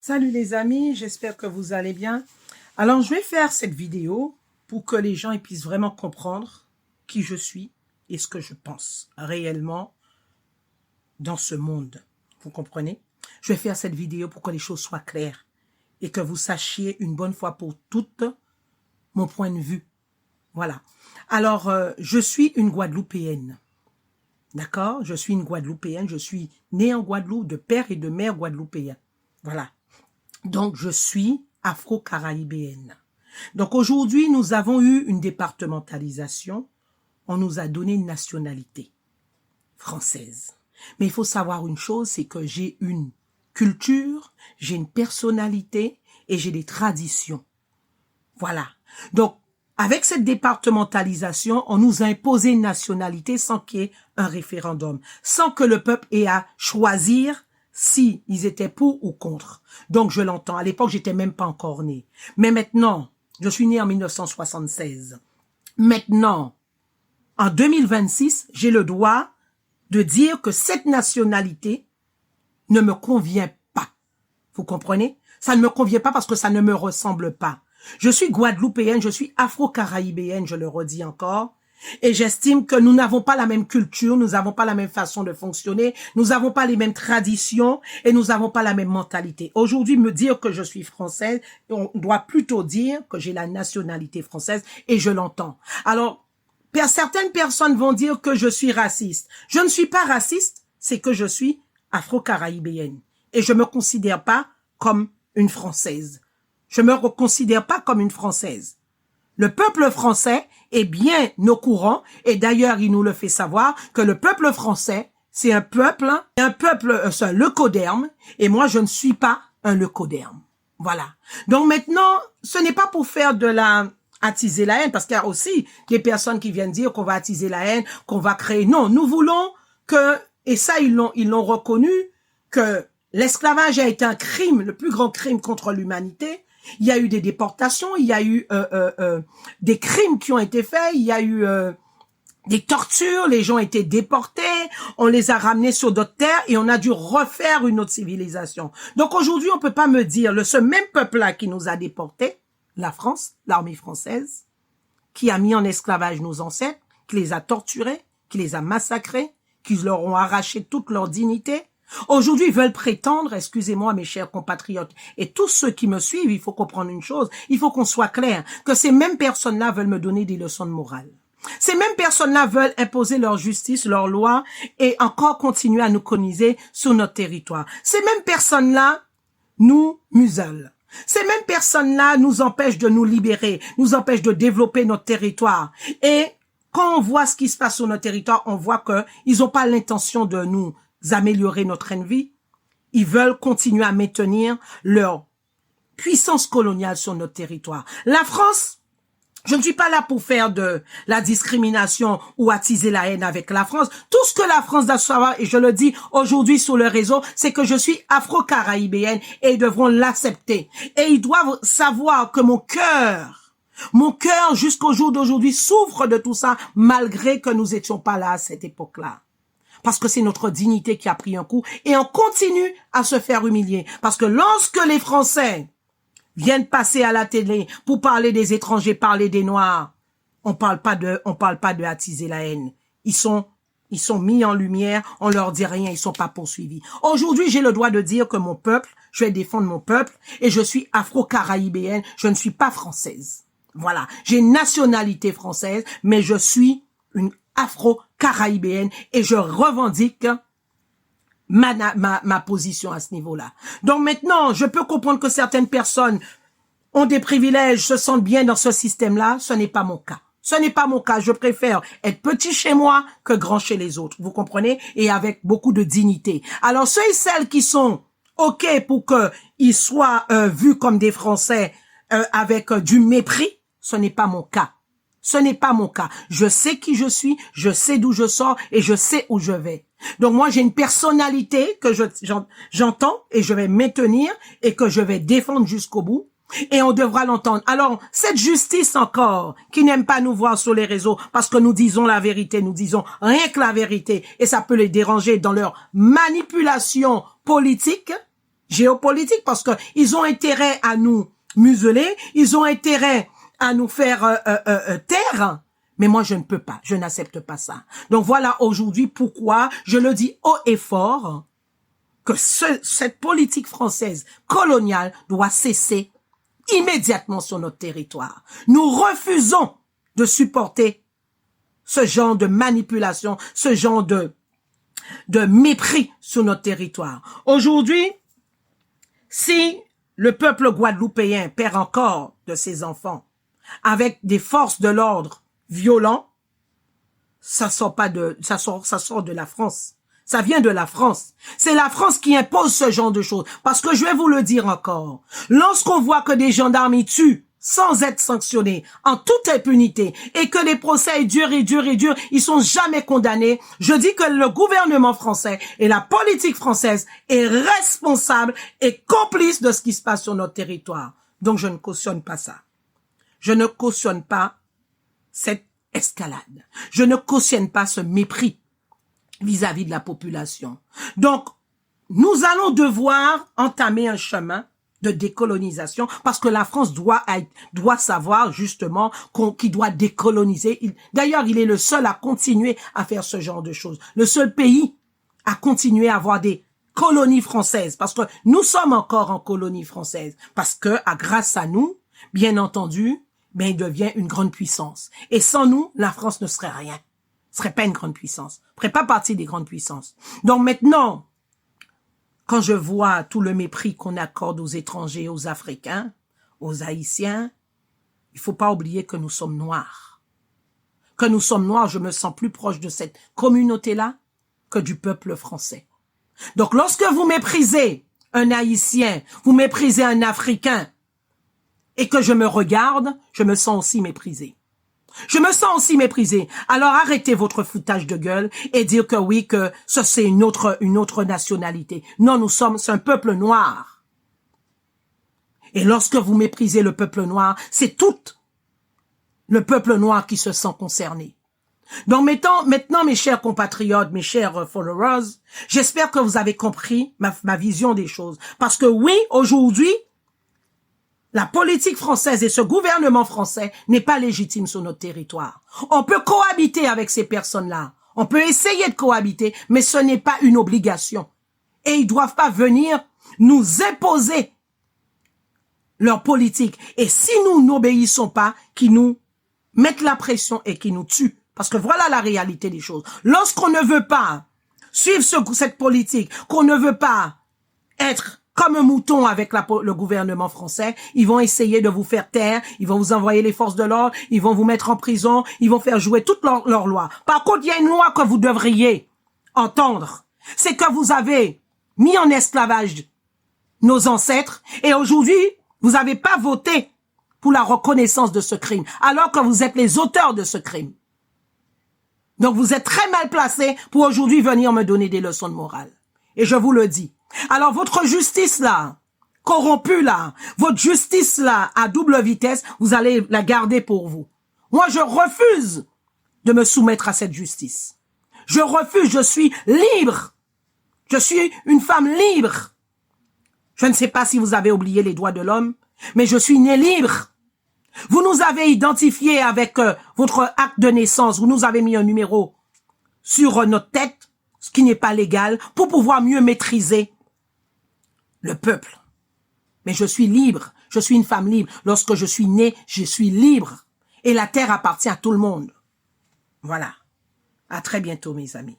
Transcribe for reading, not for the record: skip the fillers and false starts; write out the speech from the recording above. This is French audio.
Salut les amis, j'espère que vous allez bien. Alors, je vais faire cette vidéo pour que les gens puissent vraiment comprendre qui je suis et ce que je pense réellement dans ce monde. Vous comprenez? Je vais faire cette vidéo pour que les choses soient claires et que vous sachiez une bonne fois pour toutes mon point de vue. Voilà. Alors, je suis une Guadeloupéenne. D'accord? Je suis une Guadeloupéenne. Je suis née en Guadeloupe, de père et de mère guadeloupéens. Voilà. Donc, je suis afro-caraïbéenne. Donc, aujourd'hui, nous avons eu une départementalisation. On nous a donné une nationalité française. Mais il faut savoir une chose, c'est que j'ai une culture, j'ai une personnalité et j'ai des traditions. Voilà. Donc, avec cette départementalisation, on nous a imposé une nationalité sans qu'il y ait un référendum, sans que le peuple ait à choisir si ils étaient pour ou contre. Donc, je l'entends. À l'époque, j'étais même pas encore née. Mais maintenant, je suis née en 1976. Maintenant, en 2026, j'ai le droit de dire que cette nationalité ne me convient pas. Vous comprenez? Ça ne me convient pas parce que ça ne me ressemble pas. Je suis guadeloupéenne, je suis afro-caraïbéenne, je le redis encore. Et j'estime que nous n'avons pas la même culture, nous n'avons pas la même façon de fonctionner, nous n'avons pas les mêmes traditions et nous n'avons pas la même mentalité. Aujourd'hui, me dire que je suis française, on doit plutôt dire que j'ai la nationalité française et je l'entends. Alors, certaines personnes vont dire que je suis raciste. Je ne suis pas raciste, c'est que je suis afro-caraïbéenne. Et je me considère pas comme une Française. Je me considère pas comme une Française. Le peuple français est bien au courant, et d'ailleurs, il nous le fait savoir, que le peuple français, c'est un peuple, c'est un leucoderme, et moi, je ne suis pas un leucoderme. Voilà. Donc maintenant, ce n'est pas pour faire de la attiser la haine, parce qu'il y a aussi des personnes qui viennent dire qu'on va attiser la haine, qu'on va créer. Non, nous voulons que, et ça, ils l'ont reconnu, que l'esclavage a été un crime, le plus grand crime contre l'humanité. Il y a eu des déportations, il y a eu des crimes qui ont été faits, il y a eu des tortures, les gens ont été déportés, on les a ramenés sur d'autres terres et on a dû refaire une autre civilisation. Donc aujourd'hui, on peut pas me dire, ce même peuple-là qui nous a déportés, la France, l'armée française, qui a mis en esclavage nos ancêtres, qui les a torturés, qui les a massacrés, qui leur ont arraché toute leur dignité. Aujourd'hui, ils veulent prétendre, excusez-moi mes chers compatriotes, et tous ceux qui me suivent, il faut comprendre une chose, il faut qu'on soit clair, que ces mêmes personnes-là veulent me donner des leçons de morale. Ces mêmes personnes-là veulent imposer leur justice, leur loi, et encore continuer à nous coloniser sur notre territoire. Ces mêmes personnes-là nous muselent. Ces mêmes personnes-là nous empêchent de nous libérer, nous empêchent de développer notre territoire. Et quand on voit ce qui se passe sur notre territoire, on voit qu'ils n'ont pas l'intention de nous améliorer notre train de vie. Ils veulent continuer à maintenir leur puissance coloniale sur notre territoire. La France, je ne suis pas là pour faire de la discrimination ou attiser la haine avec la France. Tout ce que la France doit savoir, et je le dis aujourd'hui sur le réseau, c'est que je suis afro-caraïbéenne et ils devront l'accepter. Et ils doivent savoir que mon cœur jusqu'au jour d'aujourd'hui souffre de tout ça, malgré que nous étions pas là à cette époque-là. Parce que c'est notre dignité qui a pris un coup et on continue à se faire humilier. Parce que lorsque les Français viennent passer à la télé pour parler des étrangers, parler des Noirs, on parle pas de attiser la haine. Ils sont mis en lumière, on leur dit rien, ils sont pas poursuivis. Aujourd'hui, j'ai le droit de dire que mon peuple, je vais défendre mon peuple et je suis afro-caraïbéenne, je ne suis pas française. Voilà. J'ai une nationalité française, mais je suis une afro-caraïbéenne et je revendique ma position à ce niveau-là. Donc maintenant, je peux comprendre que certaines personnes ont des privilèges, se sentent bien dans ce système-là. Ce n'est pas mon cas. Ce n'est pas mon cas. Je préfère être petit chez moi que grand chez les autres. Vous comprenez? Et avec beaucoup de dignité. Alors ceux et celles qui sont OK pour qu'ils soient vus comme des Français avec du mépris, ce n'est pas mon cas. Ce n'est pas mon cas. Je sais qui je suis, je sais d'où je sors et je sais où je vais. Donc moi, j'ai une personnalité que j'entends et je vais maintenir et que je vais défendre jusqu'au bout. Et on devra l'entendre. Alors, cette justice encore, qui n'aime pas nous voir sur les réseaux parce que nous disons la vérité, nous disons rien que la vérité, et ça peut les déranger dans leur manipulation politique, géopolitique, parce que ils ont intérêt à nous museler, ils ont intérêt à nous faire taire. Mais moi, je ne peux pas, je n'accepte pas ça. Donc voilà aujourd'hui pourquoi je le dis haut et fort que cette politique française coloniale doit cesser immédiatement sur notre territoire. Nous refusons de supporter ce genre de manipulation, ce genre de mépris sur notre territoire. Aujourd'hui, si le peuple guadeloupéen perd encore de ses enfants avec des forces de l'ordre violents, ça sort de la France. Ça vient de la France. C'est la France qui impose ce genre de choses. Parce que je vais vous le dire encore. Lorsqu'on voit que des gendarmes y tuent sans être sanctionnés, en toute impunité, et que les procès durent et durent et durent, ils sont jamais condamnés, je dis que le gouvernement français et la politique française est responsable et complice de ce qui se passe sur notre territoire. Donc je ne cautionne pas ça. Je ne cautionne pas cette escalade. Je ne cautionne pas ce mépris vis-à-vis de la population. Donc, nous allons devoir entamer un chemin de décolonisation parce que la France doit savoir justement qu'il doit décoloniser. D'ailleurs, il est le seul à continuer à faire ce genre de choses. Le seul pays à continuer à avoir des colonies françaises parce que nous sommes encore en colonie française parce que, grâce à nous, bien entendu, il devient une grande puissance. Et sans nous, la France ne serait rien. Ce serait pas une grande puissance. Ne ferait pas partie des grandes puissances. Donc maintenant, quand je vois tout le mépris qu'on accorde aux étrangers, aux Africains, aux Haïtiens, il faut pas oublier que nous sommes noirs. Que nous sommes noirs, je me sens plus proche de cette communauté-là que du peuple français. Donc lorsque vous méprisez un Haïtien, vous méprisez un Africain, et que je me regarde, je me sens aussi méprisé. Je me sens aussi méprisé. Alors arrêtez votre foutage de gueule et dire que oui, que ça c'est une autre nationalité. Non, c'est un peuple noir. Et lorsque vous méprisez le peuple noir, c'est tout le peuple noir qui se sent concerné. Donc maintenant, mes chers compatriotes, mes chers followers, j'espère que vous avez compris ma vision des choses. Parce que oui, aujourd'hui, la politique française et ce gouvernement français n'est pas légitime sur notre territoire. On peut cohabiter avec ces personnes-là. On peut essayer de cohabiter, mais ce n'est pas une obligation. Et ils doivent pas venir nous imposer leur politique. Et si nous n'obéissons pas, qu'ils nous mettent la pression et qu'ils nous tuent. Parce que voilà la réalité des choses. Lorsqu'on ne veut pas suivre cette politique, qu'on ne veut pas être comme un mouton avec le gouvernement français, ils vont essayer de vous faire taire, ils vont vous envoyer les forces de l'ordre, ils vont vous mettre en prison, ils vont faire jouer toutes leurs lois. Par contre, il y a une loi que vous devriez entendre. C'est que vous avez mis en esclavage nos ancêtres et aujourd'hui, vous n'avez pas voté pour la reconnaissance de ce crime, alors que vous êtes les auteurs de ce crime. Donc vous êtes très mal placés pour aujourd'hui venir me donner des leçons de morale. Et je vous le dis. Alors votre justice là, corrompue là, votre justice là, à double vitesse, vous allez la garder pour vous. Moi je refuse de me soumettre à cette justice. Je refuse, je suis libre. Je suis une femme libre. Je ne sais pas si vous avez oublié les droits de l'homme, mais je suis née libre. Vous nous avez identifié avec votre acte de naissance, vous nous avez mis un numéro sur notre tête, ce qui n'est pas légal, pour pouvoir mieux maîtriser le peuple. Mais je suis libre, je suis une femme libre. Lorsque je suis née, je suis libre. Et la terre appartient à tout le monde. Voilà. À très bientôt, mes amis.